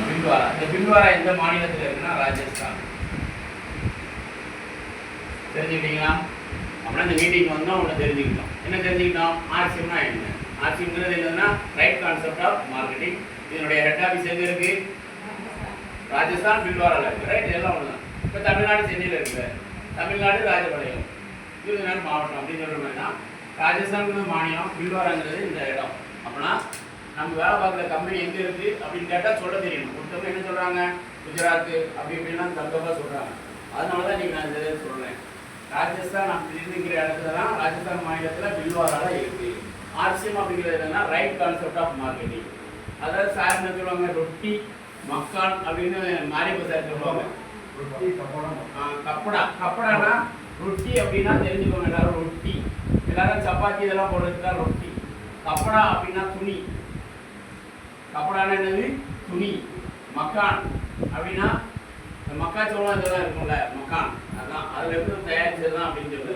பில்வாரா. இந்த பில்வாரா எந்த மாநிலத்தில் இருக்குன்னா ராஜஸ்தான். தெரிஞ்சுக்கிட்டீங்களா? அப்படின்னா இந்த மீட்டிங் வந்தோம் ஒன்று தெரிஞ்சுக்கிட்டோம். என்ன தெரிஞ்சுக்கிட்டோம்? ஆர்சிஎம்னா என்ன? ஆர்சிஎம்ங்கிறது என்னதுன்னா ரைட் கான்செப்ட் ஆஃப் மார்க்கெட்டிங். இதனுடைய ஹெட் ஆஃபீஸ் எங்கே இருக்கு? ராஜஸ்தான் பில்வாராவில் இருக்குது. ரைட், இதெல்லாம் ஒன்று தான். இப்போ தமிழ்நாடு சென்னையில் இருக்குது. தமிழ்நாடு ராஜபாளையம், விருதுநகர் மாவட்டம் அப்படின்னு சொல்கிற மாதிரி தான். ராஜஸ்தான்ங்கிறது மாநிலம், பில்வாராங்கிறது இந்த இடம். அப்படின்னா நம்ம வேலை பார்க்குற கம்பெனி எங்கே இருக்குது அப்படின்னு கேட்டால் சொல்ல தெரியணும். ஒருத்தவங்க என்ன சொல்கிறாங்க? குஜராத்து அப்படி இப்படிலாம் தப்பாக சொல்கிறாங்க. அதனால தான் நீங்கள் நான் இந்த சொல்கிறேன். ராஜஸ்தான் அப்படி இருக்கிற இடத்துல தான் ராஜஸ்தான் மாநிலத்தில் பில்வாராவில் இருக்குது. ஆர்சிஎம் அப்படிங்கிறது என்னன்னா ரைட் கான்செப்ட் ஆஃப் மார்க்கெட்டிங். அதாவது சார் என்ன சொல்லுவாங்க? ரொட்டி மக்கான் அப்படின்னு மாரியப்ப சார் சொல்லுவாங்க. கப்படா. கப்படானா ரொட்டி அப்படின்னா தெரிஞ்சுக்கோங்க எல்லாரும். ரொட்டி எல்லாரும் சப்பாத்தி இதெல்லாம் போடுறதுக்கு தான் ரொட்டி. கப்படா அப்படின்னா துணி. கப்படானா என்னது? துணி. மக்கான் அப்படின்னா மக்காச்சோளம் இதெல்லாம் இருக்கும்ல, மக்கான், அதுதான் அதில் இருந்து தயாரிச்சது தான் அப்படின்னு சொல்லி